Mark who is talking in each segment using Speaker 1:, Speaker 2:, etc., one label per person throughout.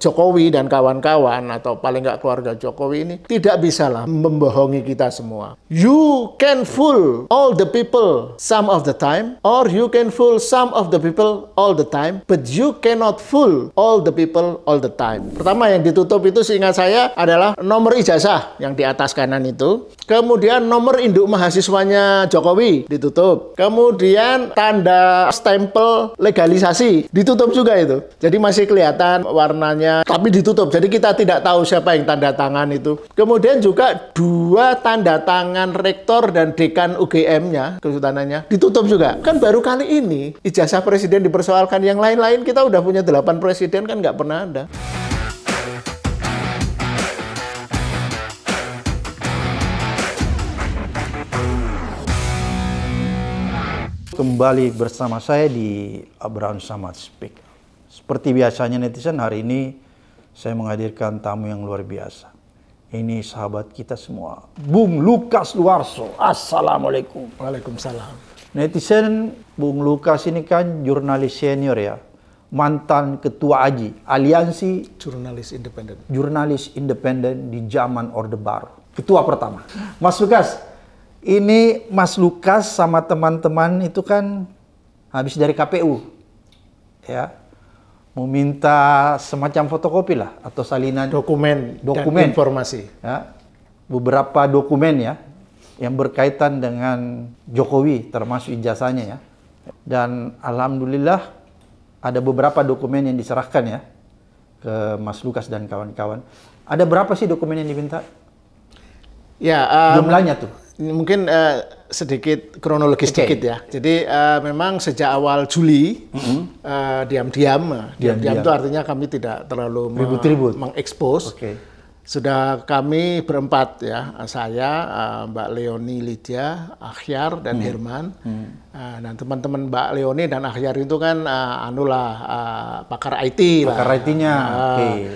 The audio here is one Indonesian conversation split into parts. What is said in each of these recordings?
Speaker 1: Jokowi dan kawan-kawan atau paling nggak keluarga Jokowi ini tidak bisalah membohongi kita semua. You can fool all the people some of the time, or you can fool some of the people all the time, but you cannot fool all the people all the time. Pertama yang ditutup itu seingat saya adalah nomor ijazah yang di atas kanan itu. Kemudian nomor induk mahasiswanya Jokowi ditutup. Kemudian tanda stempel legalisasi ditutup juga itu. Jadi masih kelihatan warnanya tapi ditutup. Jadi kita tidak tahu siapa yang tanda tangan itu. Kemudian juga 2 tanda tangan rektor dan dekan UGM-nya, kesultanannya ditutup juga. Kan baru kali ini ijazah presiden dipersoalkan. Yang lain-lain kita udah punya 8 presiden kan nggak pernah ada.
Speaker 2: Kembali bersama saya di Abraham Samad Speak. Seperti biasanya netizen, hari ini saya menghadirkan tamu yang luar biasa. Ini sahabat kita semua, Bung Lukas Luarso. Assalamualaikum.
Speaker 1: Waalaikumsalam.
Speaker 2: Netizen, Bung Lukas ini kan jurnalis senior ya. Mantan ketua AJI, Aliansi Jurnalis Independen di zaman Orde Baru. Ketua pertama. Mas Lukas, ini Mas Lukas sama teman-teman itu kan habis dari KPU, ya, mau minta semacam fotokopi lah atau salinan dokumen
Speaker 1: dan informasi,
Speaker 2: ya, beberapa dokumen ya yang berkaitan dengan Jokowi termasuk ijazahnya ya, dan alhamdulillah ada beberapa dokumen yang diserahkan ya ke Mas Lukas dan kawan-kawan. Ada berapa sih dokumen yang diminta?
Speaker 1: Ya,
Speaker 2: jumlahnya tuh.
Speaker 1: Mungkin sedikit kronologis sedikit ya. Jadi memang sejak awal Juli diam-diam itu artinya kami tidak terlalu mengekspos. Sudah kami berempat ya, saya, Mbak Leoni Lydia, Akhyar dan Herman. Dan teman-teman Mbak Leoni dan Akhyar itu kan pakar IT lah.
Speaker 2: Pakar IT-nya.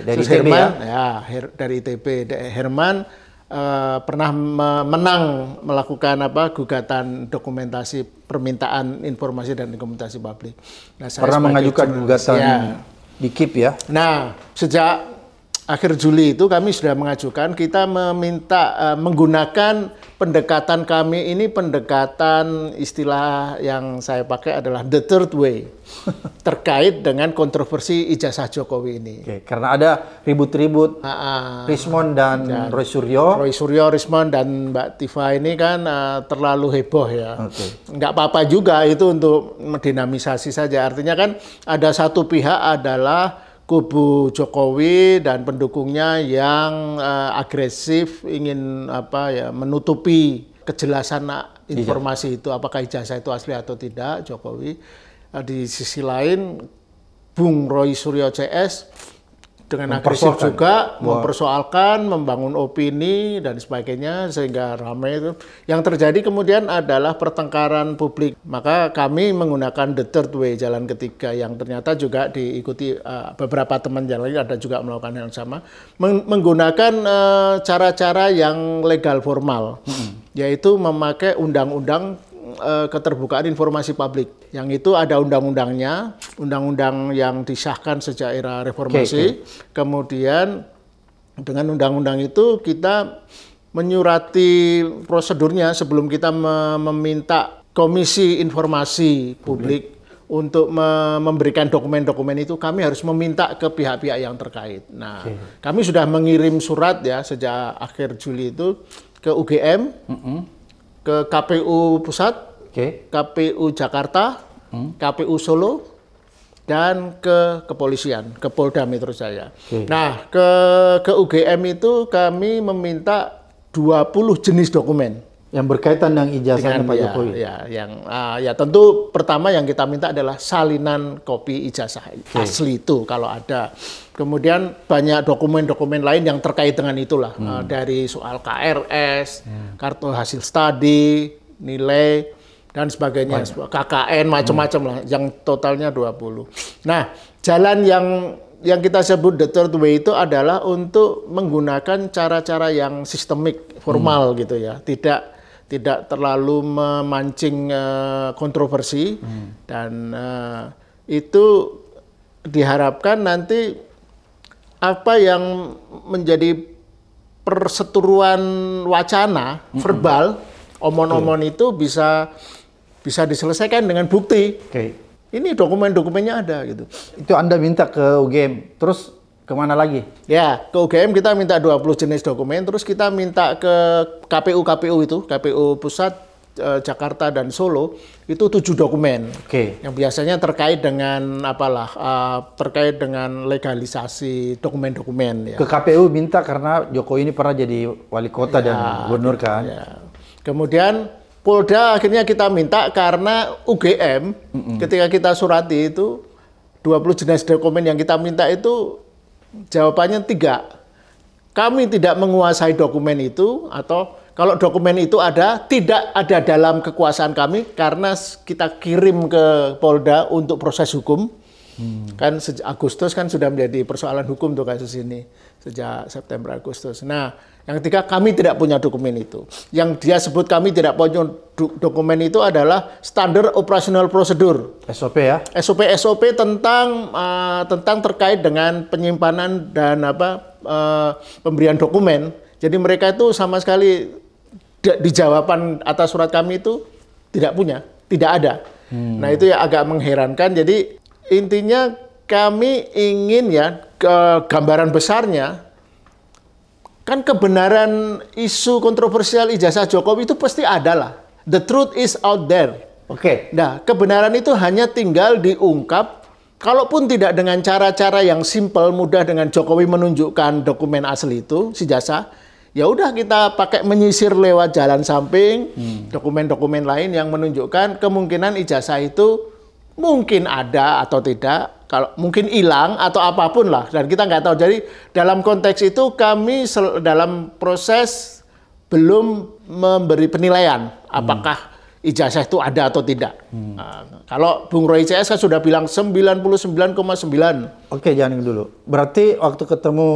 Speaker 2: Dari ITB
Speaker 1: Herman,
Speaker 2: ya?
Speaker 1: Dari ITB. Herman pernah menang melakukan gugatan dokumentasi permintaan informasi dan dokumentasi publik. Nah, saya
Speaker 2: pernah mengajukan gugatan di KIP ya.
Speaker 1: Nah, sejak akhir Juli itu kami sudah mengajukan, kita meminta menggunakan pendekatan kami ini, pendekatan istilah yang saya pakai adalah the third way terkait dengan kontroversi ijazah Jokowi ini.
Speaker 2: Karena ada ribut-ribut Rismond dan Roy Suryo.
Speaker 1: Rismond dan Mbak Tifa ini kan terlalu heboh ya. Nggak apa-apa juga itu untuk mendinamisasi saja. Artinya kan ada satu pihak adalah kubu Jokowi dan pendukungnya yang agresif ingin menutupi kejelasan informasi itu, apakah ijazah itu asli atau tidak Jokowi. Di sisi lain Bung Roy Suryo CS dengan agresif juga mempersoalkan, membangun opini dan sebagainya sehingga ramai itu. Yang terjadi kemudian adalah pertengkaran publik. Maka kami menggunakan the third way, jalan ketiga, yang ternyata juga diikuti beberapa teman yang lain ada juga melakukan hal yang sama, menggunakan cara-cara yang legal formal, yaitu memakai undang-undang keterbukaan informasi publik. Yang itu ada undang-undangnya, undang-undang yang disahkan sejak era reformasi. Kemudian dengan undang-undang itu kita menyurati prosedurnya sebelum kita meminta Komisi Informasi Publik untuk memberikan dokumen-dokumen itu, kami harus meminta ke pihak-pihak yang terkait. Nah, kami sudah mengirim surat ya sejak akhir Juli itu ke UGM, ke KPU Pusat, KPU Jakarta, KPU Solo, dan ke kepolisian, ke Polda Metro Jaya. Nah, ke UGM itu kami meminta 20 jenis dokumen
Speaker 2: yang berkaitan dengan ijazahnya Pak Jokowi.
Speaker 1: Ya tentu pertama yang kita minta adalah salinan kopi ijazah asli itu kalau ada. Kemudian banyak dokumen-dokumen lain yang terkait dengan itulah, dari soal KRS, kartu hasil studi, nilai dan sebagainya, KKN macam-macam lah, yang totalnya 20. Nah, jalan yang kita sebut the third way itu adalah untuk menggunakan cara-cara yang sistemik, formal gitu ya, tidak terlalu memancing kontroversi, dan itu diharapkan nanti apa yang menjadi perseteruan wacana verbal, omon-omon itu bisa diselesaikan dengan bukti. Ini dokumen-dokumennya ada gitu.
Speaker 2: Itu Anda minta ke UGM, terus kemana lagi?
Speaker 1: Ya, ke UGM kita minta 20 jenis dokumen, terus kita minta ke KPU itu, KPU Pusat, Jakarta dan Solo, itu 7 dokumen. Yang biasanya terkait dengan terkait dengan legalisasi dokumen-dokumen. Ya.
Speaker 2: Ke KPU minta karena Jokowi ini pernah jadi wali kota dan gubernur kan.
Speaker 1: Ya. Kemudian Polda akhirnya kita minta karena UGM ketika kita surati itu 20 jenis dokumen yang kita minta itu jawabannya 3. Kami tidak menguasai dokumen itu, atau kalau dokumen itu tidak ada dalam kekuasaan kami karena kita kirim ke Polda untuk proses hukum. Kan sejak Agustus kan sudah menjadi persoalan hukum tuh kasus ini, sejak September Agustus. Nah, yang ketiga, kami tidak punya dokumen itu. Yang dia sebut kami tidak punya dokumen itu adalah standar operational procedure.
Speaker 2: SOP ya?
Speaker 1: SOP tentang terkait dengan penyimpanan dan pemberian dokumen. Jadi mereka itu sama sekali di jawaban atas surat kami itu tidak punya, tidak ada. Nah itu ya agak mengherankan. Jadi intinya kami ingin gambaran besarnya, kan kebenaran isu kontroversial ijazah Jokowi itu pasti ada lah. The truth is out there. Nah kebenaran itu hanya tinggal diungkap, kalaupun tidak dengan cara-cara yang simpel, mudah dengan Jokowi menunjukkan dokumen asli itu, ijazah. Ya udah kita pakai menyisir lewat jalan samping, dokumen-dokumen lain yang menunjukkan kemungkinan ijazah itu mungkin ada atau tidak, kalau mungkin hilang atau apapun lah, dan kita nggak tahu. Jadi dalam konteks itu kami dalam proses belum memberi penilaian apakah ijazah itu ada atau tidak. Nah, kalau Bung Roy CS kan sudah bilang 99,9.
Speaker 2: Oke, jangan dulu. Berarti waktu ketemu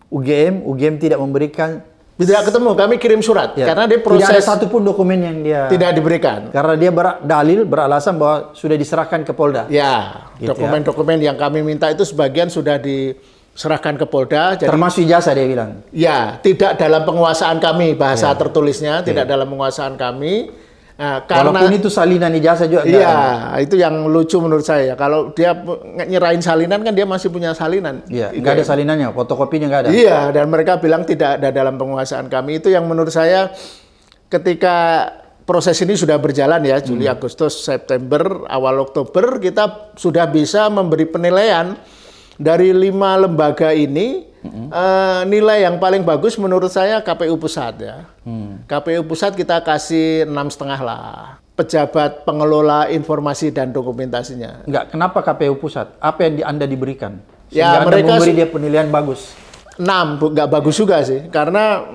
Speaker 2: UGM tidak memberikan.
Speaker 1: Tidak ketemu, kami kirim surat karena dia proses.
Speaker 2: Tidak ada satupun dokumen yang dia
Speaker 1: tidak diberikan.
Speaker 2: Karena dia beralasan bahwa sudah diserahkan ke Polda.
Speaker 1: Ya, gitu dokumen-dokumen yang kami minta itu sebagian sudah diserahkan ke Polda. Jadi,
Speaker 2: termasuk ijazah dia bilang.
Speaker 1: Ya, tidak dalam penguasaan kami, bahasa tertulisnya tidak dalam penguasaan kami. Nah,
Speaker 2: walaupun itu salinan ijazah juga.
Speaker 1: Iya, itu yang lucu menurut saya. Kalau dia nyerahin salinan kan dia masih punya salinan.
Speaker 2: Iya, nggak ada salinannya, fotokopinya nggak ada.
Speaker 1: Iya, dan mereka bilang tidak ada dalam penguasaan kami. Itu yang menurut saya ketika proses ini sudah berjalan ya, Juli, Agustus, September, awal Oktober, kita sudah bisa memberi penilaian dari 5 lembaga ini. Nilai yang paling bagus menurut saya KPU Pusat ya. KPU Pusat kita kasih 6,5 lah. Pejabat pengelola informasi dan dokumentasinya.
Speaker 2: Enggak, kenapa KPU Pusat? Apa yang Anda diberikan?
Speaker 1: Ya,
Speaker 2: Anda
Speaker 1: mereka
Speaker 2: memberi dia penilaian bagus.
Speaker 1: 6, nggak bagus juga sih, karena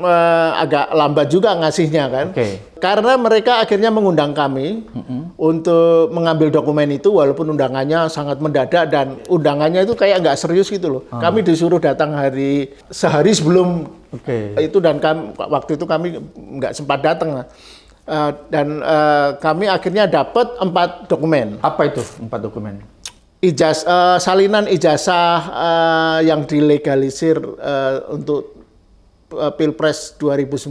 Speaker 1: agak lambat juga ngasihnya kan. Karena mereka akhirnya mengundang kami untuk mengambil dokumen itu, walaupun undangannya sangat mendadak dan undangannya itu kayak nggak serius gitu loh. Kami disuruh datang sehari sebelum itu, dan waktu itu kami nggak sempat datang. Dan kami akhirnya dapat 4 dokumen.
Speaker 2: Apa itu 4 dokumen?
Speaker 1: Salinan ijazah yang dilegalisir untuk Pilpres 2019,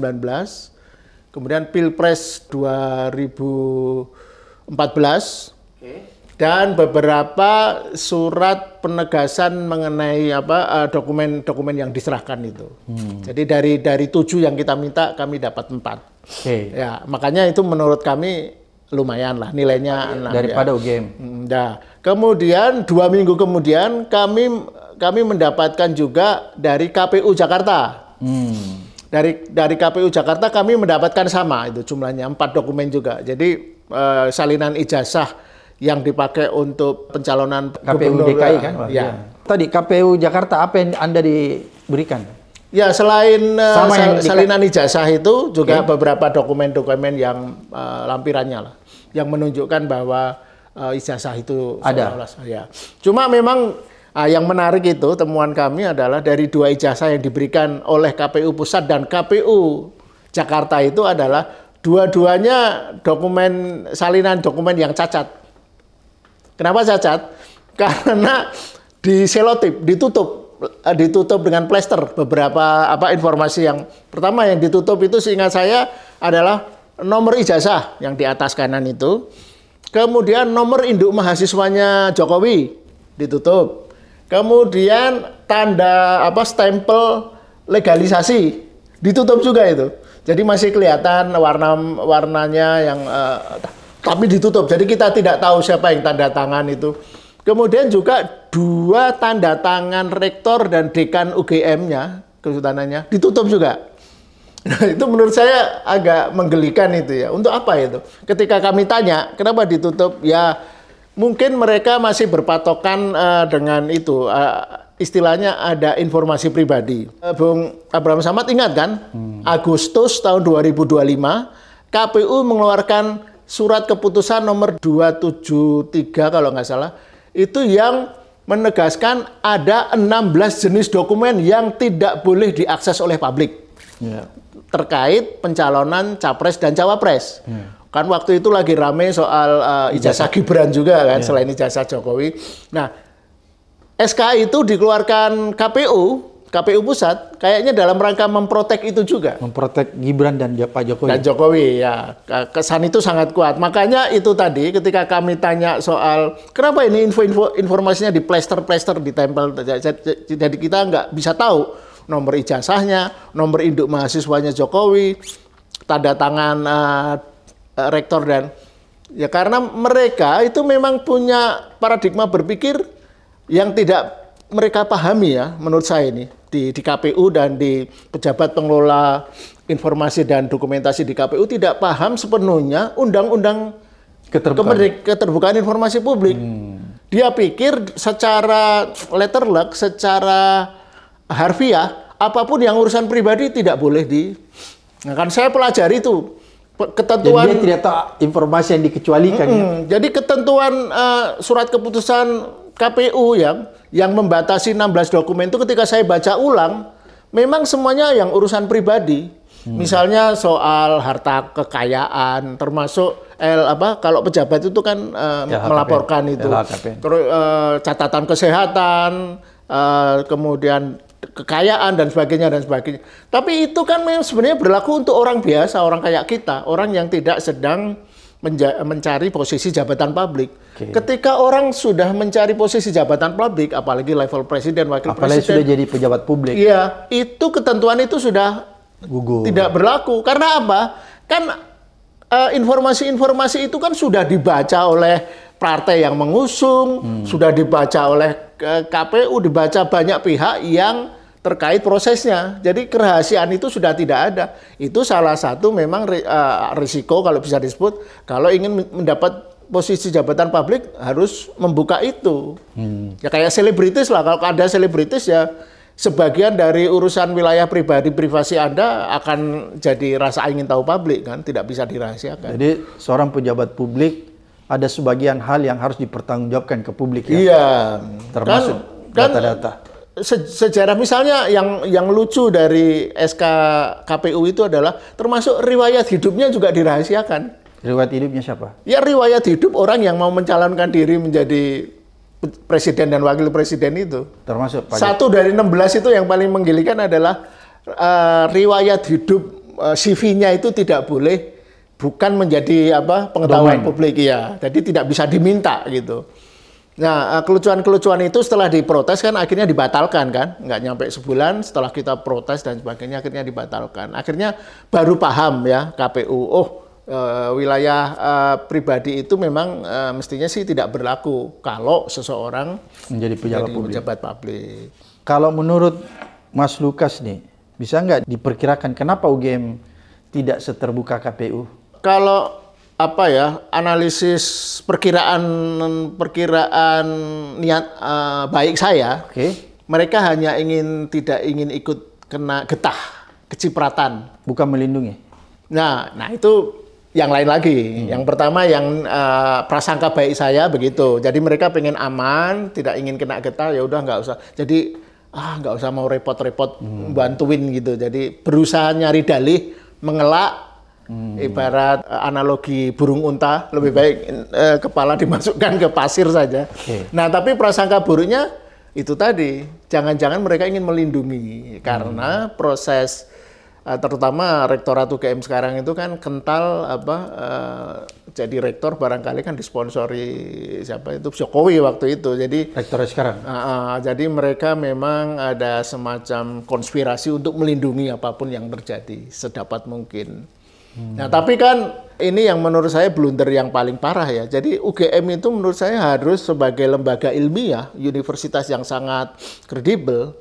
Speaker 1: kemudian Pilpres 2014, dan beberapa surat penegasan mengenai dokumen-dokumen yang diserahkan itu. Jadi dari 7 yang kita minta, kami dapat 4. Ya, makanya itu menurut kami lumayan lah nilainya 6
Speaker 2: daripada UGM.
Speaker 1: Nah, kemudian 2 minggu kemudian kami mendapatkan juga dari KPU Jakarta. Dari KPU Jakarta kami mendapatkan sama itu jumlahnya 4 dokumen juga. Jadi salinan ijazah yang dipakai untuk pencalonan
Speaker 2: KPU DKI kan?
Speaker 1: Ya.
Speaker 2: Tadi KPU Jakarta apa yang Anda diberikan?
Speaker 1: Ya, selain salinan ijazah itu juga beberapa dokumen-dokumen yang lampirannya lah, yang menunjukkan bahwa ijazah itu
Speaker 2: ada.
Speaker 1: Ya. Cuma memang yang menarik itu temuan kami adalah dari 2 ijazah yang diberikan oleh KPU Pusat dan KPU Jakarta itu adalah dua-duanya salinan dokumen yang cacat. Kenapa cacat? Karena diselotip, ditutup. ditutup dengan plester. Beberapa informasi yang pertama yang ditutup itu seingat saya adalah nomor ijazah yang di atas kanan itu. Kemudian nomor induk mahasiswanya Jokowi ditutup. Kemudian tanda stempel legalisasi ditutup juga itu. Jadi masih kelihatan warnanya yang tapi ditutup. Jadi kita tidak tahu siapa yang tanda tangan itu. Kemudian juga 2 tanda tangan rektor dan dekan UGM-nya, kesultanannya ditutup juga. Nah, itu menurut saya agak menggelikan itu ya. Untuk apa itu? Ketika kami tanya, kenapa ditutup? Ya, mungkin mereka masih berpatokan dengan itu. Istilahnya ada informasi pribadi. Bung Abraham Samad ingat kan? Agustus tahun 2025, KPU mengeluarkan surat keputusan nomor 273 kalau nggak salah. Itu yang menegaskan ada 16 jenis dokumen yang tidak boleh diakses oleh publik. Yeah. Terkait pencalonan capres dan cawapres. Kan waktu itu lagi rame soal ijazah Gibran juga kan, selain ijazah Jokowi. Nah, SK itu dikeluarkan KPU Pusat, kayaknya dalam rangka memprotek itu juga.
Speaker 2: Memprotek Gibran dan Pak Jokowi.
Speaker 1: Dan Jokowi, ya. Kesan itu sangat kuat. Makanya itu tadi ketika kami tanya soal kenapa ini informasinya di plester-plester, ditempel. Jadi kita nggak bisa tahu nomor ijazahnya, nomor induk mahasiswanya Jokowi, tanda tangan rektor dan ya karena mereka itu memang punya paradigma berpikir yang tidak mereka pahami ya menurut saya ini di KPU dan di pejabat pengelola informasi dan dokumentasi di KPU tidak paham sepenuhnya undang-undang keterbukaan informasi publik. Dia pikir secara letter luck, secara harfiah, apapun yang urusan pribadi tidak boleh Nah, kan saya pelajari itu ketentuan.
Speaker 2: Jadi dia tidak tahu informasi yang dikecualikan.
Speaker 1: Jadi ketentuan surat keputusan KPU yang membatasi 16 dokumen itu ketika saya baca ulang, memang semuanya yang urusan pribadi. Misalnya soal harta kekayaan, termasuk kalau pejabat itu kan melaporkan itu, terus catatan kesehatan, kemudian kekayaan dan sebagainya. Tapi itu kan sebenarnya berlaku untuk orang biasa, orang kayak kita, orang yang tidak sedang mencari posisi jabatan publik. Ketika orang sudah mencari posisi jabatan publik, apalagi level presiden, wakil
Speaker 2: apalagi
Speaker 1: presiden,
Speaker 2: sudah jadi pejabat publik.
Speaker 1: Iya, itu ketentuan itu sudah
Speaker 2: gugur.
Speaker 1: Tidak berlaku. Karena apa? Kan informasi-informasi itu kan sudah dibaca oleh partai yang mengusung, sudah dibaca oleh KPU, dibaca banyak pihak yang terkait prosesnya. Jadi kerahasiaan itu sudah tidak ada. Itu salah satu memang risiko kalau bisa disebut kalau ingin mendapat posisi jabatan publik harus membuka itu. Ya kayak selebritis lah. Kalau ada selebritis ya sebagian dari urusan wilayah privasi Anda akan jadi rasa ingin tahu publik kan, tidak bisa dirahasiakan.
Speaker 2: Jadi seorang pejabat publik ada sebagian hal yang harus dipertanggungjawabkan ke publik ya.
Speaker 1: Iya.
Speaker 2: Termasuk data-data.
Speaker 1: Sejarah misalnya yang lucu dari SK KPU itu adalah termasuk riwayat hidupnya juga dirahasiakan.
Speaker 2: Riwayat hidupnya siapa?
Speaker 1: Ya riwayat hidup orang yang mau mencalonkan diri menjadi presiden dan wakil presiden itu.
Speaker 2: Termasuk Pak
Speaker 1: Satu dari 16 itu yang paling menggelikan adalah riwayat hidup CV-nya itu tidak boleh bukan menjadi pengetahuan publik ya. Jadi tidak bisa diminta gitu. Nah, kelucuan-kelucuan itu setelah diprotes kan akhirnya dibatalkan kan. Nggak nyampe sebulan setelah kita protes dan sebagainya akhirnya dibatalkan. Akhirnya baru paham ya KPU, wilayah pribadi itu memang mestinya sih tidak berlaku kalau seseorang
Speaker 2: menjadi
Speaker 1: pejabat publik.
Speaker 2: Kalau menurut Mas Lukas nih, bisa nggak diperkirakan kenapa UGM tidak seterbuka KPU?
Speaker 1: Kalau analisis perkiraan niat baik saya, mereka hanya tidak ingin ikut kena getah, kecipratan.
Speaker 2: Bukan melindungi.
Speaker 1: Nah itu yang lain lagi. Yang pertama yang prasangka baik saya begitu. Jadi mereka pengen aman, tidak ingin kena getah, ya udah nggak usah. Jadi nggak usah mau repot-repot bantuin gitu. Jadi berusaha nyari dalih, mengelak. Ibarat analogi burung unta, lebih baik kepala dimasukkan ke pasir saja. Nah, tapi prasangka buruknya itu tadi, jangan-jangan mereka ingin melindungi karena proses terutama Rektorat UGM sekarang itu kan kental jadi rektor barangkali kan disponsori siapa itu Jokowi waktu itu. Jadi
Speaker 2: rektornya sekarang.
Speaker 1: Jadi mereka memang ada semacam konspirasi untuk melindungi apapun yang terjadi sedapat mungkin. Nah, tapi kan ini yang menurut saya blunder yang paling parah ya. Jadi UGM itu menurut saya harus sebagai lembaga ilmiah, universitas yang sangat kredibel,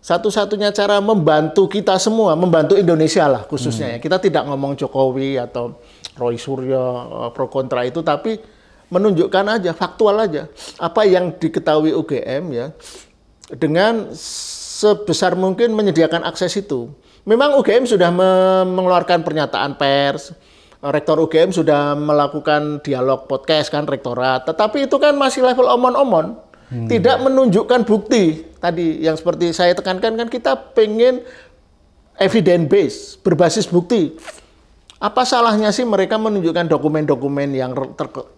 Speaker 1: satu-satunya cara membantu kita semua, membantu Indonesia lah khususnya ya. Kita tidak ngomong Jokowi atau Roy Suryo pro kontra itu, tapi menunjukkan aja, faktual aja apa yang diketahui UGM ya, dengan sebesar mungkin menyediakan akses itu. Memang UGM sudah mengeluarkan pernyataan pers, Rektor UGM sudah melakukan dialog podcast kan rektorat, tetapi itu kan masih level omon-omon, tidak menunjukkan bukti. Tadi yang seperti saya tekankan kan kita pengen evidence base, berbasis bukti. Apa salahnya sih mereka menunjukkan dokumen-dokumen yang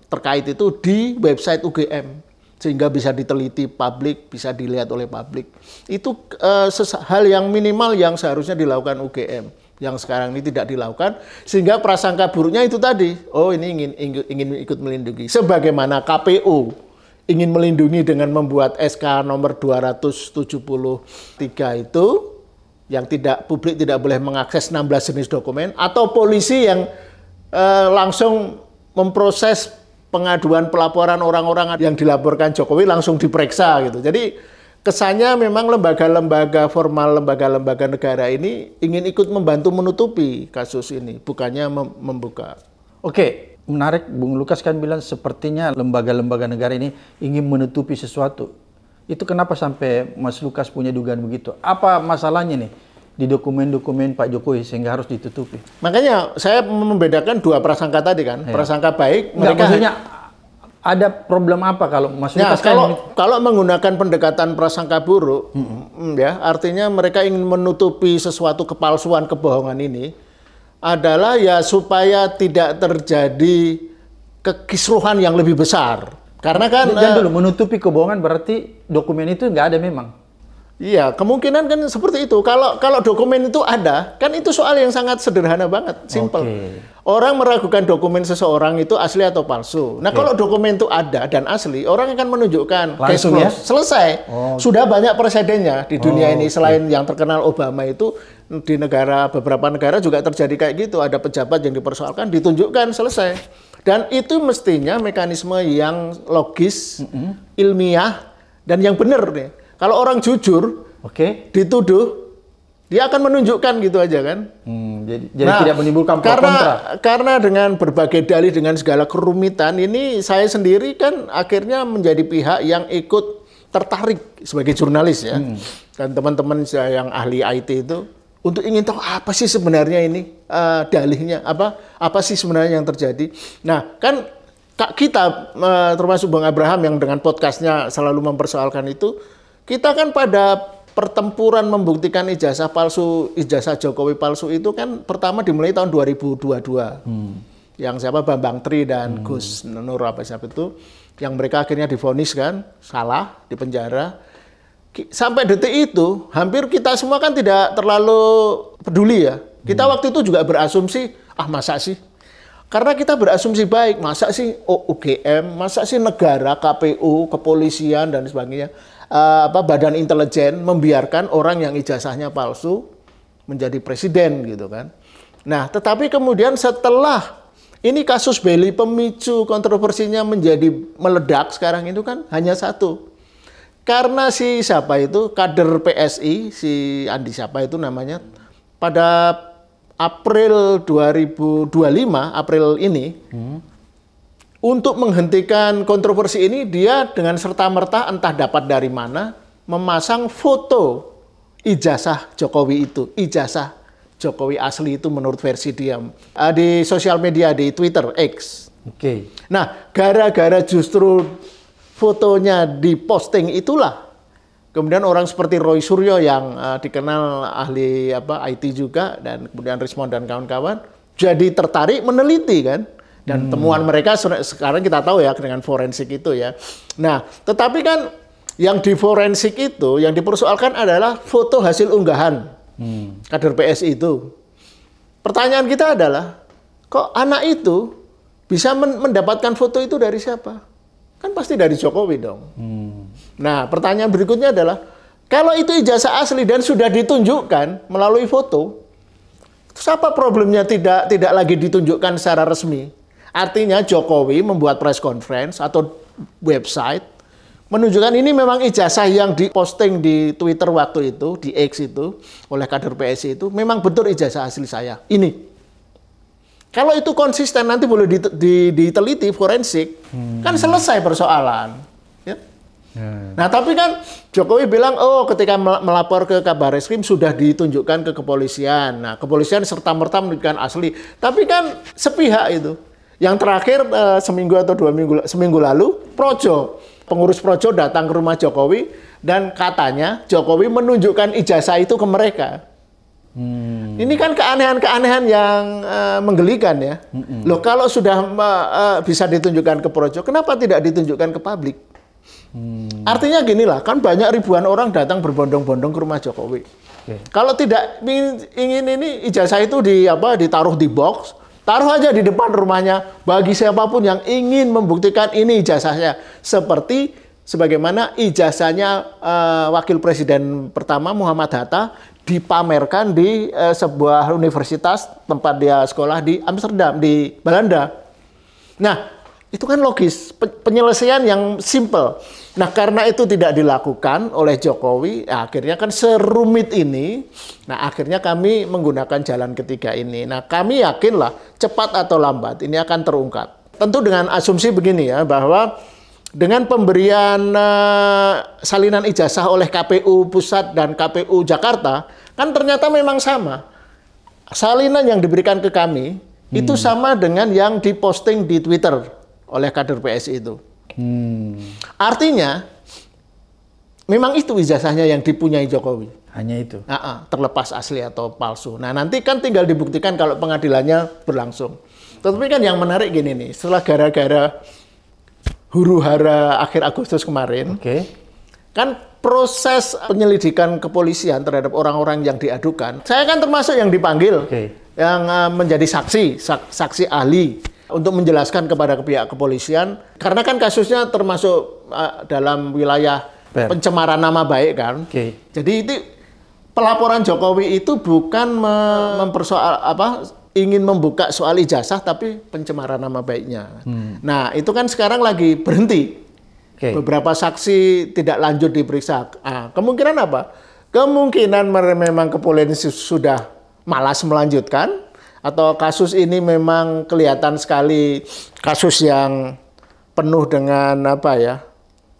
Speaker 1: terkait itu di website UGM? Sehingga bisa diteliti publik, bisa dilihat oleh publik. Itu hal yang minimal yang seharusnya dilakukan UGM. Yang sekarang ini tidak dilakukan, sehingga prasangka buruknya itu tadi, oh ini ingin ikut melindungi. Sebagaimana KPU ingin melindungi dengan membuat SK nomor 273 itu, yang publik tidak boleh mengakses 16 jenis dokumen, atau polisi yang langsung memproses pengaduan pelaporan orang-orang yang dilaporkan Jokowi langsung diperiksa gitu. Jadi kesannya memang lembaga-lembaga formal, lembaga-lembaga negara ini ingin ikut membantu menutupi kasus ini, bukannya membuka.
Speaker 2: Oke, menarik Bung Lukas kan bilang sepertinya lembaga-lembaga negara ini ingin menutupi sesuatu. Itu kenapa sampai Mas Lukas punya dugaan begitu? Apa masalahnya nih di dokumen-dokumen Pak Jokowi sehingga harus ditutupi?
Speaker 1: Makanya saya membedakan dua prasangka tadi kan. Ya. Prasangka baik, mereka
Speaker 2: maksudnya ada problem apa kalau Mas Lukas
Speaker 1: kalau menggunakan pendekatan prasangka buruk, ya artinya mereka ingin menutupi sesuatu kepalsuan, kebohongan ini adalah ya supaya tidak terjadi kekisruhan yang lebih besar. Karena kan
Speaker 2: jangan dulu menutupi kebohongan berarti dokumen itu nggak ada memang.
Speaker 1: Iya, kemungkinan kan seperti itu. Kalau dokumen itu ada, kan itu soal yang sangat sederhana banget, simple. Okay. Orang meragukan dokumen seseorang itu asli atau palsu. Nah, kalau dokumen itu ada dan asli, orang akan menunjukkan
Speaker 2: langsung ya?
Speaker 1: Selesai. Sudah banyak presidennya di dunia ini, selain yang terkenal Obama itu, di beberapa negara juga terjadi kayak gitu. Ada pejabat yang dipersoalkan, ditunjukkan, selesai. Dan itu mestinya mekanisme yang logis, ilmiah, dan yang benar nih. Kalau orang jujur, dituduh, dia akan menunjukkan gitu aja kan.
Speaker 2: Jadi tidak menimbulkan pro kontra.
Speaker 1: Karena dengan berbagai dalih, dengan segala kerumitan, ini saya sendiri kan akhirnya menjadi pihak yang ikut tertarik sebagai jurnalis ya. Dan teman-teman saya yang ahli IT itu, untuk ingin tahu apa sih sebenarnya ini dalihnya, apa sih sebenarnya yang terjadi. Nah kan kita, termasuk Bang Abraham yang dengan podcastnya selalu mempersoalkan itu, kita kan pada pertempuran membuktikan ijazah palsu, ijazah Jokowi palsu itu kan pertama dimulai tahun 2022. Yang siapa Bambang Tri dan Gus Nur siapa itu, yang mereka akhirnya divonis kan salah, di penjara. Sampai detik itu hampir kita semua kan tidak terlalu peduli ya. Kita waktu itu juga berasumsi, masa sih? Karena kita berasumsi baik, masa sih UGM, masa sih negara, KPU, kepolisian dan sebagainya, badan intelijen membiarkan orang yang ijazahnya palsu menjadi presiden gitu kan. Nah, tetapi kemudian setelah ini kasus Belly pemicu kontroversinya menjadi meledak sekarang itu kan hanya satu. Karena si siapa itu kader PSI, si Andi siapa itu namanya, pada April 2025, April ini, untuk menghentikan kontroversi ini, dia dengan serta-merta entah dapat dari mana, memasang foto ijazah Jokowi itu. Ijazah Jokowi asli itu menurut versi dia. Di sosial media, di Twitter, X. Nah, gara-gara justru fotonya diposting itulah, kemudian orang seperti Roy Suryo yang dikenal ahli IT juga, dan kemudian Rismond dan kawan-kawan, jadi tertarik meneliti kan. Dan temuan mereka sekarang kita tahu ya dengan forensik itu ya. Nah, tetapi kan Yang di forensik itu, yang dipersoalkan adalah foto hasil unggahan kader PSI itu. Pertanyaan kita adalah, kok anak itu bisa mendapatkan foto itu dari siapa? Kan pasti dari Jokowi dong. Nah, pertanyaan berikutnya adalah, kalau itu ijazah asli dan sudah ditunjukkan melalui foto, terus apa problemnya tidak lagi ditunjukkan secara resmi? Artinya Jokowi membuat press conference atau website menunjukkan ini memang ijazah yang diposting di Twitter waktu itu, di X itu, oleh kader PSI itu, memang betul ijazah asli saya. Ini. Kalau itu konsisten, nanti boleh diteliti forensik, kan selesai persoalan. Ya? Nah, tapi kan Jokowi bilang, oh ketika melapor ke Kabarreskrim sudah ditunjukkan ke kepolisian. Nah, kepolisian serta-merta menunjukkan asli. Tapi kan sepihak itu. Yang terakhir seminggu atau seminggu lalu, pengurus Projo datang ke rumah Jokowi dan katanya Jokowi menunjukkan ijazah itu ke mereka. Ini kan keanehan-keanehan yang menggelikan ya. Loh, kalau sudah bisa ditunjukkan ke Projo, kenapa tidak ditunjukkan ke publik? Artinya ginilah, kan banyak ribuan orang datang berbondong-bondong ke rumah Jokowi. Kalau tidak ingin ini ijazah itu ditaruh di box, taruh aja di depan rumahnya bagi siapapun yang ingin membuktikan ini ijazahnya. Seperti sebagaimana ijazahnya Wakil Presiden pertama Muhammad Hatta dipamerkan di sebuah universitas tempat dia sekolah di Amsterdam, di Belanda. Nah, itu kan logis, penyelesaian yang simple. Nah, karena itu tidak dilakukan oleh Jokowi, akhirnya kan serumit ini. Nah, akhirnya kami menggunakan jalan ketiga ini. Nah, kami yakinlah cepat atau lambat ini akan terungkap. Tentu dengan asumsi begini ya, bahwa dengan pemberian salinan ijazah oleh KPU Pusat dan KPU Jakarta, kan ternyata memang sama. Salinan yang diberikan ke kami, itu sama dengan yang diposting di Twitter oleh kader PSI itu. Artinya, memang itu ijazahnya yang dipunyai Jokowi.
Speaker 2: Hanya itu?
Speaker 1: Terlepas asli atau palsu. Nah, nanti kan tinggal dibuktikan kalau pengadilannya berlangsung. Tetapi kan yang menarik gini nih, setelah gara-gara huru-hara akhir Agustus kemarin, kan proses penyelidikan kepolisian terhadap orang-orang yang diadukan, saya kan termasuk yang dipanggil, yang menjadi saksi ahli, untuk menjelaskan kepada pihak kepolisian, karena kan kasusnya termasuk dalam wilayah pencemaran nama baik kan. Jadi itu pelaporan Jokowi itu bukan mempersoal ingin membuka soal ijazah, tapi pencemaran nama baiknya. Nah, itu kan sekarang lagi berhenti. Beberapa saksi tidak lanjut diperiksa. Kemungkinan apa? Kemungkinan memang kepolisian sudah malas melanjutkan, atau kasus ini memang kelihatan sekali kasus yang penuh dengan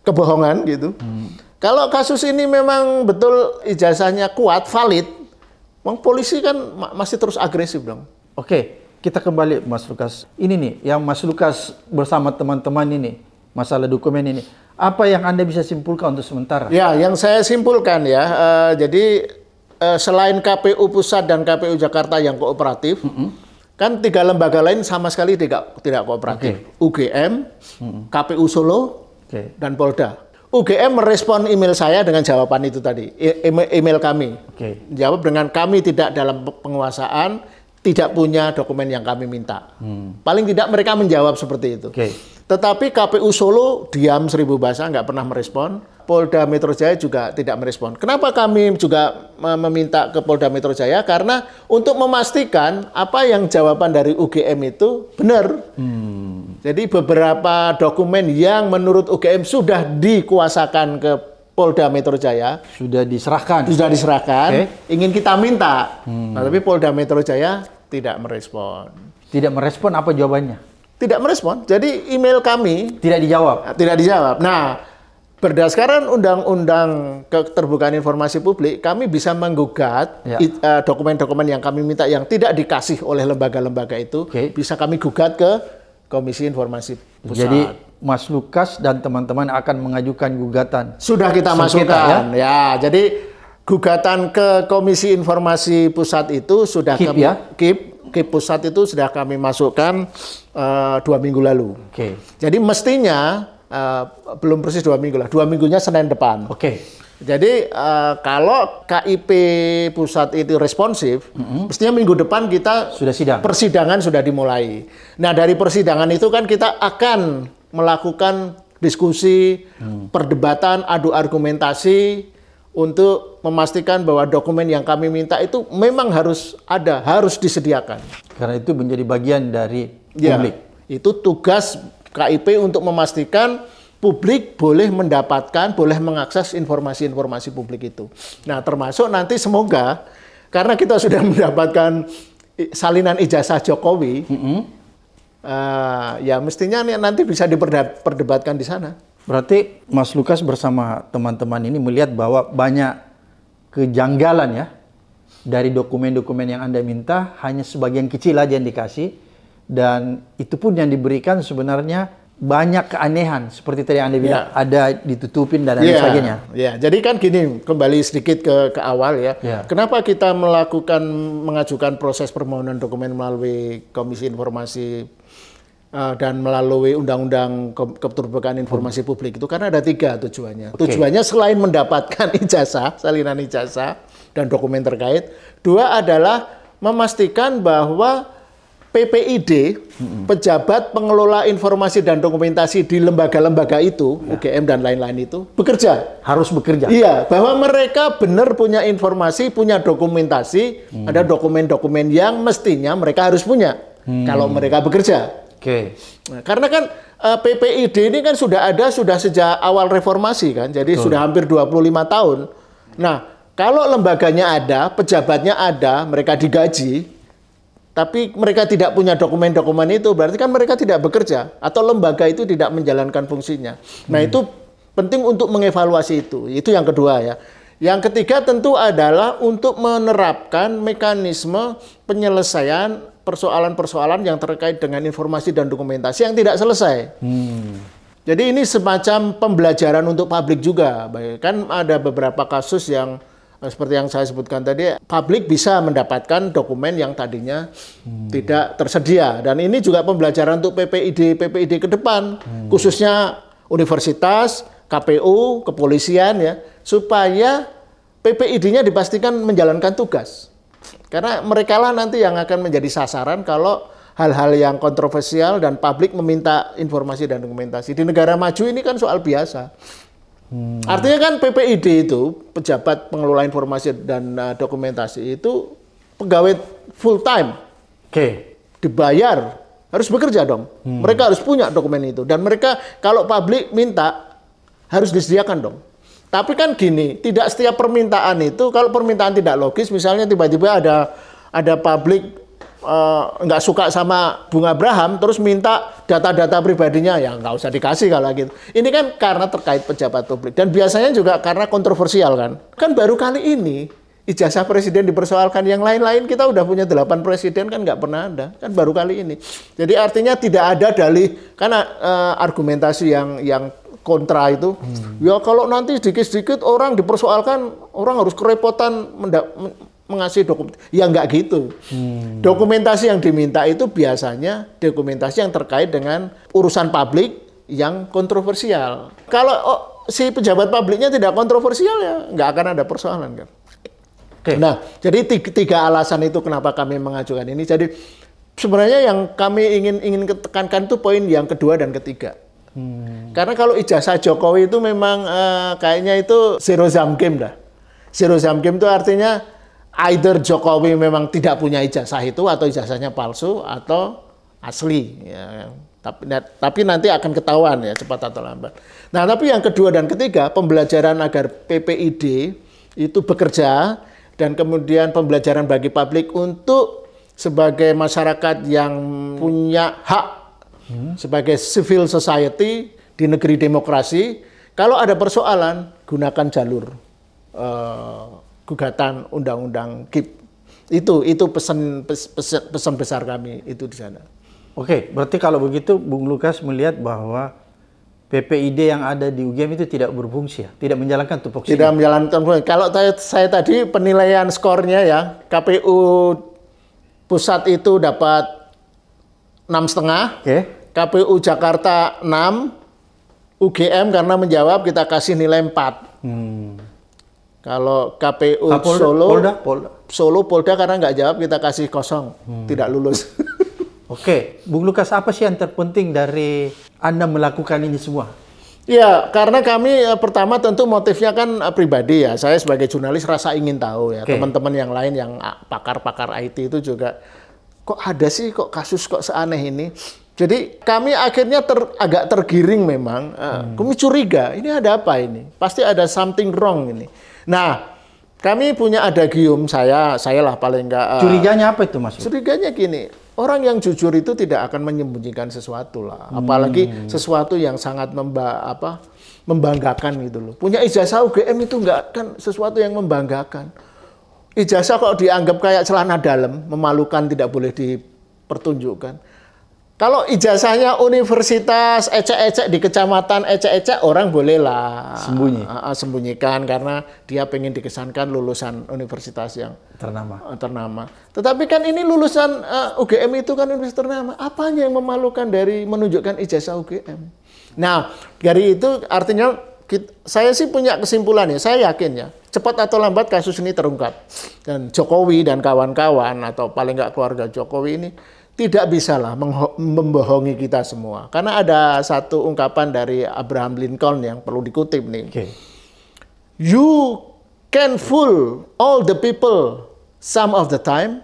Speaker 1: kebohongan gitu. Kalau kasus ini memang betul ijazahnya kuat, valid, polisi kan masih terus agresif dong.
Speaker 2: Kita kembali Mas Lukas. Ini nih yang Mas Lukas bersama teman-teman ini, masalah dokumen ini. Apa yang Anda bisa simpulkan untuk sementara?
Speaker 1: Ya, yang saya simpulkan ya, jadi selain KPU Pusat dan KPU Jakarta yang kooperatif, kan 3 lembaga lain sama sekali tidak kooperatif. UGM, KPU Solo, dan Polda. UGM merespon email saya dengan jawaban itu tadi, email kami. Jawab dengan kami tidak dalam penguasaan, tidak punya dokumen yang kami minta. Paling tidak mereka menjawab seperti itu. Tetapi KPU Solo diam 1000 bahasa, nggak pernah merespon. Polda Metro Jaya juga tidak merespon. Kenapa kami juga meminta ke Polda Metro Jaya? Karena untuk memastikan apa yang jawaban dari UGM itu benar. Jadi beberapa dokumen yang menurut UGM sudah dikuasakan ke Polda Metro Jaya,
Speaker 2: sudah diserahkan,
Speaker 1: ingin kita minta. Nah, tapi Polda Metro Jaya tidak merespon.
Speaker 2: Tidak merespon, apa jawabannya?
Speaker 1: Tidak merespon. Jadi email kami
Speaker 2: tidak dijawab.
Speaker 1: Nah, berdasarkan Undang-Undang Keterbukaan Informasi Publik, kami bisa menggugat dokumen-dokumen yang kami minta yang tidak dikasih oleh lembaga-lembaga itu, bisa kami gugat ke Komisi Informasi Pusat.
Speaker 2: Jadi Mas Lukas dan teman-teman akan mengajukan gugatan.
Speaker 1: Sudah kita masukkan. Ya, jadi gugatan ke Komisi Informasi Pusat itu sudah KIP Pusat itu sudah kami masukkan 2 minggu lalu. Jadi mestinya belum persis 2 minggu lah, 2 minggunya Senin depan.
Speaker 2: Oke.
Speaker 1: Jadi kalau KIP pusat itu responsif, mestinya minggu depan kita
Speaker 2: sudah sidang.
Speaker 1: Persidangan sudah dimulai. Nah dari persidangan itu kan kita akan melakukan diskusi, perdebatan, adu argumentasi untuk memastikan bahwa dokumen yang kami minta itu memang harus ada, harus disediakan.
Speaker 2: Karena itu menjadi bagian dari publik.
Speaker 1: Ya, itu tugas KIP untuk memastikan publik boleh mendapatkan, boleh mengakses informasi-informasi publik itu. Nah, termasuk nanti semoga, karena kita sudah mendapatkan salinan ijazah Jokowi, ya mestinya nanti bisa diperdebatkan di sana.
Speaker 2: Berarti Mas Lukas bersama teman-teman ini melihat bahwa banyak kejanggalan ya dari dokumen-dokumen yang Anda minta, hanya sebagian kecil aja yang dikasih, dan itu pun yang diberikan sebenarnya banyak keanehan seperti tadi Anda bilang, ada ditutupin dan lain sebagainya.
Speaker 1: Ya, jadi kan gini, kembali sedikit ke awal ya. Kenapa kita mengajukan proses permohonan dokumen melalui Komisi Informasi dan melalui Undang-Undang Keterbukaan Informasi Publik itu? Karena ada 3 tujuannya. Tujuannya selain mendapatkan ijazah, salinan ijazah dan dokumen terkait, 2 adalah memastikan bahwa PPID, pejabat pengelola informasi dan dokumentasi di lembaga-lembaga itu, UGM dan lain-lain itu, bekerja.
Speaker 2: Harus bekerja.
Speaker 1: Iya, bahwa mereka benar punya informasi, punya dokumentasi, ada dokumen-dokumen yang mestinya mereka harus punya kalau mereka bekerja. Nah, karena kan PPID ini kan sudah ada sejak awal reformasi kan, jadi sudah hampir 25 tahun. Nah, kalau lembaganya ada, pejabatnya ada, mereka digaji, tapi mereka tidak punya dokumen-dokumen itu, berarti kan mereka tidak bekerja atau lembaga itu tidak menjalankan fungsinya. Nah, itu penting untuk mengevaluasi itu. Itu yang kedua ya. Yang ketiga tentu adalah untuk menerapkan mekanisme penyelesaian persoalan-persoalan yang terkait dengan informasi dan dokumentasi yang tidak selesai. Jadi ini semacam pembelajaran untuk publik juga. Kan ada beberapa kasus yang seperti yang saya sebutkan tadi, publik bisa mendapatkan dokumen yang tadinya tidak tersedia. Dan ini juga pembelajaran untuk PPID ke depan, khususnya universitas, KPU, kepolisian ya, supaya PPID-nya dipastikan menjalankan tugas. Karena mereka lah nanti yang akan menjadi sasaran kalau hal-hal yang kontroversial dan publik meminta informasi dan dokumentasi. Di negara maju ini kan soal biasa. Artinya kan PPID itu, pejabat pengelola informasi dan dokumentasi itu pegawai full time. Dibayar, harus bekerja dong. Mereka harus punya dokumen itu. Dan mereka kalau publik minta, harus disediakan dong. Tapi kan gini, tidak setiap permintaan itu, kalau permintaan tidak logis, misalnya tiba-tiba ada publik nggak suka sama Bung Abraham, terus minta data-data pribadinya, ya nggak usah dikasih kalau gitu. Ini kan karena terkait pejabat publik. Dan biasanya juga karena kontroversial kan. Kan baru kali ini ijazah presiden dipersoalkan, yang lain-lain kita udah punya 8 presiden kan nggak pernah ada. Kan baru kali ini. Jadi artinya tidak ada dalih, karena argumentasi yang kontra itu, ya kalau nanti sedikit-sedikit orang dipersoalkan, orang harus kerepotan mengasih dokumen. Ya nggak gitu. Dokumentasi yang diminta itu biasanya dokumentasi yang terkait dengan urusan publik yang kontroversial. Kalau si pejabat publiknya tidak kontroversial, ya nggak akan ada persoalan kan. Nah, jadi 3 alasan itu kenapa kami mengajukan ini. Jadi sebenarnya yang kami ingin tekankan itu poin yang kedua dan ketiga. Karena kalau ijazah Jokowi itu memang kayaknya itu zero sum game dah. Zero sum game itu artinya either Jokowi memang tidak punya ijazah itu, atau ijazahnya palsu atau asli. Ya. Tapi nanti akan ketahuan ya, cepat atau lambat. Nah, tapi yang kedua dan ketiga, pembelajaran agar PPID itu bekerja, dan kemudian pembelajaran bagi publik untuk sebagai masyarakat yang punya hak sebagai civil society di negeri demokrasi, kalau ada persoalan gunakan jalur gugatan undang-undang KIP. Itu pesan besar kami itu di sana.
Speaker 2: Oke, berarti kalau begitu Bung Lukas melihat bahwa PPID yang ada di UGM itu tidak berfungsi ya, tidak menjalankan tupoksinya.
Speaker 1: Tidak menjalankan fungsi. Kalau saya tadi penilaian skornya ya, KPU pusat itu dapat 6,5, KPU Jakarta 6, UGM karena menjawab kita kasih nilai 4. Kalau KPU Polda karena nggak jawab kita kasih 0, tidak lulus.
Speaker 2: Oke, Bung Lukas, apa sih yang terpenting dari Anda melakukan ini semua?
Speaker 1: Ya, karena kami pertama tentu motifnya kan pribadi ya. Saya sebagai jurnalis rasa ingin tahu ya. Teman-teman yang lain yang pakar-pakar IT itu juga kok ada sih kok kasus kok seaneh ini. Jadi kami akhirnya agak tergiring memang. Kami curiga ini ada apa ini? Pasti ada something wrong ini. Nah, kami punya adagium saya lah paling enggak.
Speaker 2: Curiganya apa itu Mas?
Speaker 1: Curiganya gini. Orang yang jujur itu tidak akan menyembunyikan sesuatu lah, apalagi sesuatu yang sangat membanggakan gitu loh. Punya ijazah UGM itu enggak kan sesuatu yang membanggakan. Ijazah kok dianggap kayak celana dalam, memalukan, tidak boleh dipertunjukkan. Kalau ijazahnya universitas ecek-ecek di kecamatan ecek-ecek orang bolehlah sembunyikan karena dia pengen dikesankan lulusan universitas yang ternama. Tetapi kan ini lulusan UGM itu kan universitas ternama. Apanya yang memalukan dari menunjukkan ijazah UGM? Nah, dari itu artinya saya sih punya kesimpulan ya. Saya yakin ya cepat atau lambat kasus ini terungkap dan Jokowi dan kawan-kawan atau paling nggak keluarga Jokowi ini tidak bisalah membohongi kita semua. Karena ada satu ungkapan dari Abraham Lincoln yang perlu dikutip nih. You can fool all the people some of the time,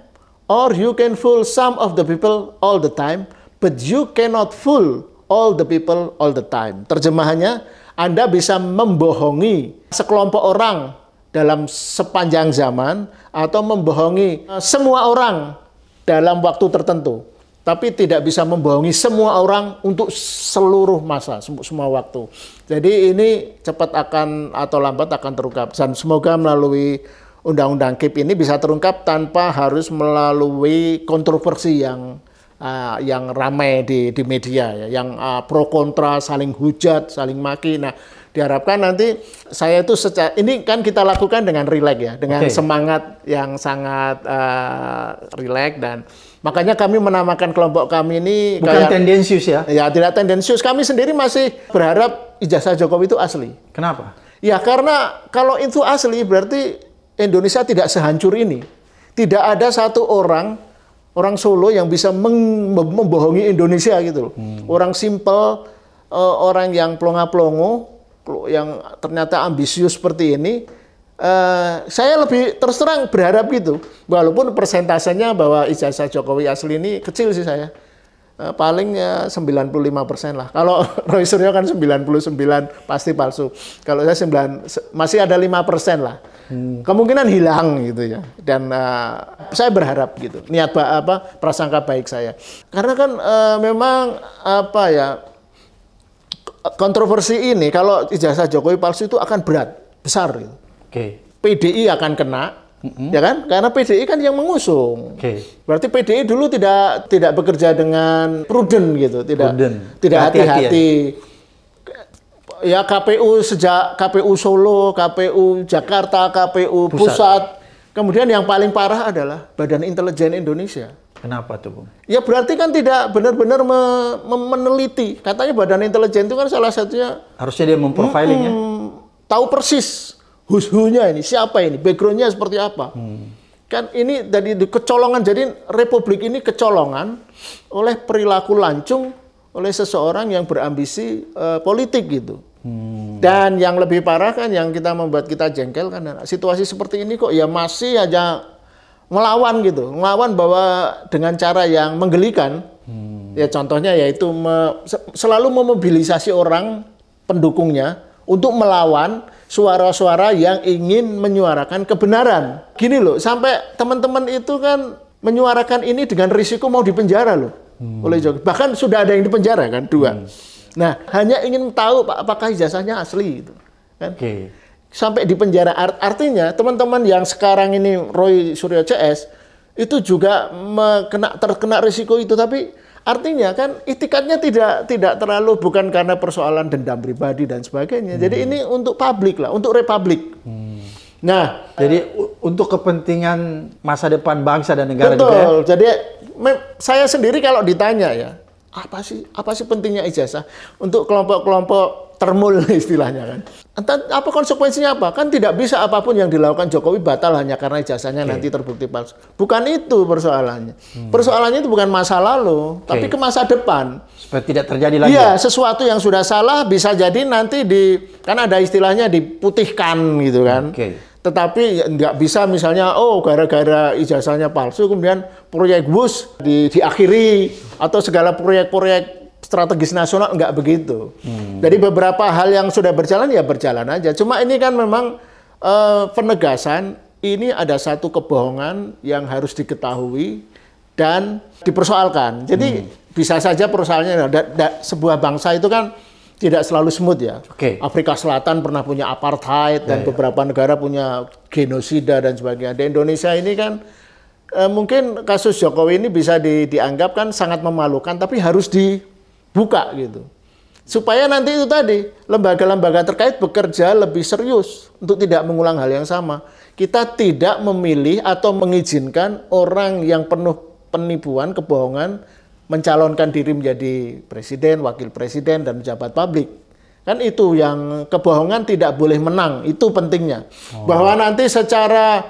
Speaker 1: or you can fool some of the people all the time, but you cannot fool all the people all the time. Terjemahannya, Anda bisa membohongi sekelompok orang dalam sepanjang zaman, atau membohongi semua orang dalam waktu tertentu, tapi tidak bisa membohongi semua orang untuk seluruh masa, semua waktu. Jadi ini cepat atau lambat akan terungkap, dan semoga melalui undang-undang KIP ini bisa terungkap tanpa harus melalui kontroversi yang ramai di media, ya, yang pro kontra, saling hujat, saling maki. Nah, diharapkan nanti saya itu ini kan kita lakukan dengan rileks ya, dengan semangat yang sangat rileks, dan makanya kami menamakan kelompok kami ini
Speaker 2: bukan tendensius ya?
Speaker 1: Ya, tidak tendensius. Kami sendiri masih berharap ijazah Jokowi itu asli.
Speaker 2: Kenapa?
Speaker 1: Ya karena kalau itu asli berarti Indonesia tidak sehancur ini. Tidak ada satu orang Solo yang bisa membohongi Indonesia gitu loh. Orang simpel, orang yang plonga-plongo, yang ternyata ambisius seperti ini, saya lebih terus terang berharap gitu. Walaupun persentasenya bahwa ijazah Jokowi asli ini kecil sih saya. Paling 95% lah. Kalau Roy Suryo kan 99 pasti palsu. Kalau saya masih ada 5% lah. Kemungkinan hilang gitu ya. Dan saya berharap gitu. Niat prasangka baik saya. Karena kan memang kontroversi ini kalau ijazah Jokowi palsu itu akan berat, besar gitu. PDI akan kena. Ya kan? Karena PDI kan yang mengusung. Berarti PDI dulu tidak bekerja dengan prudent gitu, tidak hati-hati. Ya KPU sejak KPU Solo, KPU Jakarta, KPU Pusat. Kemudian yang paling parah adalah Badan Intelijen Indonesia.
Speaker 2: Kenapa tuh, Bung?
Speaker 1: Ya berarti kan tidak benar-benar meneliti. Katanya Badan Intelijen itu kan salah satunya
Speaker 2: harusnya dia memprofiling ya.
Speaker 1: Tahu persis who's-who-nya ini, siapa ini, background-nya seperti apa. Kan ini dari kecolongan, jadi Republik ini kecolongan oleh perilaku lancung oleh seseorang yang berambisi politik gitu. Dan yang lebih parah kan yang membuat kita jengkel kan situasi seperti ini kok ya masih aja melawan gitu, melawan bahwa dengan cara yang menggelikan. Ya contohnya yaitu selalu memobilisasi orang pendukungnya untuk melawan suara-suara yang ingin menyuarakan kebenaran. Gini loh, sampai teman-teman itu kan menyuarakan ini dengan risiko mau dipenjara loh oleh Jokowi. Bahkan sudah ada yang dipenjara kan, 2. Nah, hanya ingin tahu apakah ijazahnya asli gitu. Kan? Sampai dipenjara. Artinya teman-teman yang sekarang ini Roy Suryo CS itu juga terkena risiko itu, tapi artinya kan itikadnya tidak terlalu, bukan karena persoalan dendam pribadi dan sebagainya. Jadi ini untuk publik lah, untuk republik. Nah,
Speaker 2: jadi untuk kepentingan masa depan bangsa dan negara
Speaker 1: betul,
Speaker 2: juga. Ya?
Speaker 1: Jadi saya sendiri kalau ditanya ya, Apa sih pentingnya ijazah untuk kelompok-kelompok termul istilahnya kan? Entah apa konsekuensinya apa? Kan tidak bisa apapun yang dilakukan Jokowi batal hanya karena ijazahnya nanti terbukti palsu. Bukan itu persoalannya. Persoalannya itu bukan masa lalu, tapi ke masa depan.
Speaker 2: Supaya tidak terjadi lagi.
Speaker 1: Iya, sesuatu yang sudah salah bisa jadi nanti kan ada istilahnya diputihkan gitu kan. Tetapi nggak bisa misalnya, gara-gara ijazahnya palsu kemudian proyek WUS diakhiri atau segala proyek-proyek strategis nasional, nggak begitu. Jadi beberapa hal yang sudah berjalan ya berjalan aja. Cuma ini kan memang penegasan, ini ada satu kebohongan yang harus diketahui dan dipersoalkan. Jadi bisa saja persoalannya sebuah bangsa itu kan tidak selalu smooth ya. Afrika Selatan pernah punya apartheid dan beberapa negara punya genosida dan sebagainya. Di Indonesia ini kan mungkin kasus Jokowi ini bisa dianggap kan sangat memalukan, tapi harus dibuka gitu. Supaya nanti itu tadi lembaga-lembaga terkait bekerja lebih serius untuk tidak mengulang hal yang sama. Kita tidak memilih atau mengizinkan orang yang penuh penipuan, kebohongan, mencalonkan diri menjadi presiden, wakil presiden, dan pejabat publik. Kan itu yang kebohongan tidak boleh menang, itu pentingnya. Bahwa nanti secara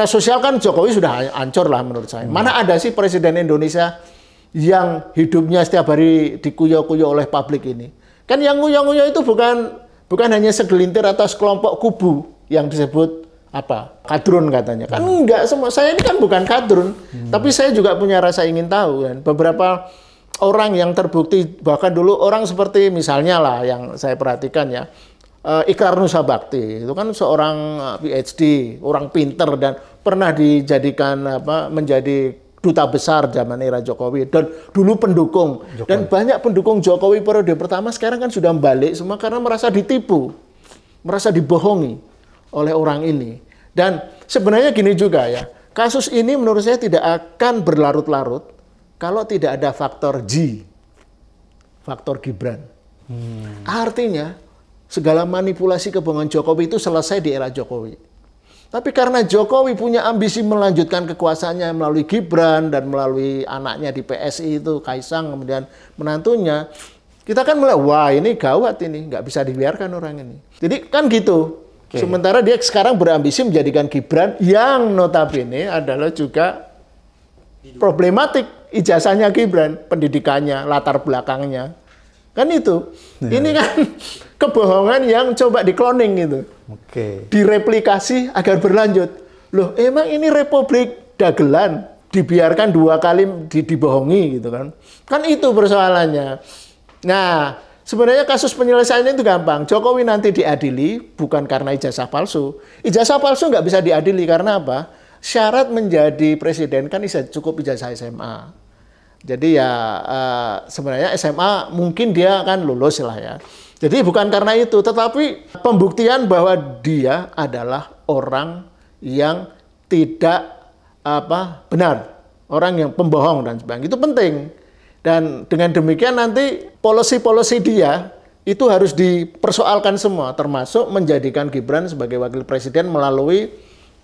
Speaker 1: sosial kan Jokowi sudah hancur lah menurut saya. Mana ada sih presiden Indonesia yang hidupnya setiap hari dikuyo-kuyo oleh publik ini. Kan yang nguyo-nguyo itu bukan hanya segelintir atau sekelompok kubu yang disebut kadrun katanya. Kan enggak semua. Saya ini kan bukan kadrun, tapi saya juga punya rasa ingin tahu kan. Beberapa orang yang terbukti, bahkan dulu orang seperti misalnya lah yang saya perhatikan ya, Ikrar Nusa Bakti itu kan seorang PhD, orang pinter dan pernah dijadikan menjadi duta besar zaman era Jokowi dan dulu pendukung Jokowi. Dan banyak pendukung Jokowi periode pertama sekarang kan sudah balik semua karena merasa ditipu, merasa dibohongi oleh orang ini. Dan sebenarnya gini juga ya, kasus ini menurut saya tidak akan berlarut-larut kalau tidak ada faktor G, faktor Gibran. Artinya segala manipulasi kebohongan Jokowi itu selesai di era Jokowi. Tapi karena Jokowi punya ambisi melanjutkan kekuasaannya melalui Gibran dan melalui anaknya di PSI itu, Kaisang, kemudian menantunya, kita kan mulai, wah ini gawat ini, nggak bisa dibiarkan orang ini. Jadi kan gitu. Sementara dia sekarang berambisi menjadikan Gibran yang notabene adalah juga problematik ijazahnya Gibran, pendidikannya, latar belakangnya. Kan itu. Ini kan kebohongan yang coba dikloning gitu. Direplikasi agar berlanjut. Loh, emang ini republik dagelan, dibiarkan 2 kali dibohongi gitu kan. Kan itu persoalannya. Nah, sebenarnya kasus penyelesaiannya itu gampang. Jokowi nanti diadili bukan karena ijazah palsu. Ijazah palsu nggak bisa diadili karena apa? Syarat menjadi presiden kan cukup ijazah SMA. Jadi ya sebenarnya SMA mungkin dia kan lulus lah ya. Jadi bukan karena itu, tetapi pembuktian bahwa dia adalah orang yang tidak benar, orang yang pembohong dan sebagainya. Itu penting. Dan dengan demikian nanti policy-policy dia itu harus dipersoalkan semua, termasuk menjadikan Gibran sebagai wakil presiden melalui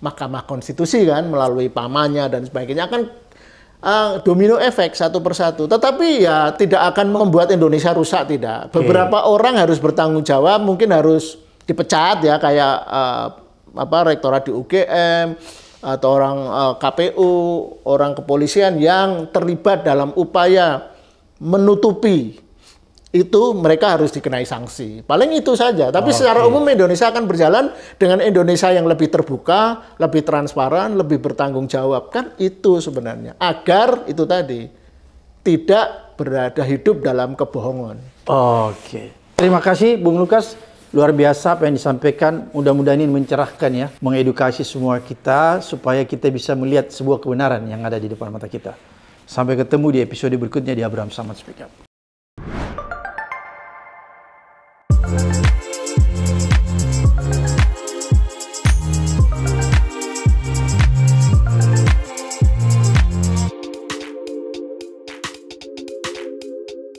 Speaker 1: Mahkamah Konstitusi kan, melalui pamannya dan sebagainya, akan domino efek satu persatu. Tetapi ya tidak akan membuat Indonesia rusak, tidak. Beberapa orang harus bertanggung jawab, mungkin harus dipecat ya, kayak rektorat di UGM, atau orang KPU, orang kepolisian yang terlibat dalam upaya menutupi itu, mereka harus dikenai sanksi. Paling itu saja. Tapi secara umum Indonesia akan berjalan dengan Indonesia yang lebih terbuka, lebih transparan, lebih bertanggung jawab. Kan itu sebenarnya. Agar itu tadi tidak berada hidup dalam kebohongan.
Speaker 2: Terima kasih Bung Lukas. Luar biasa apa yang disampaikan, mudah-mudahan ini mencerahkan ya, mengedukasi semua kita supaya kita bisa melihat sebuah kebenaran yang ada di depan mata kita. Sampai ketemu di episode berikutnya di Abraham Samad Speak Up.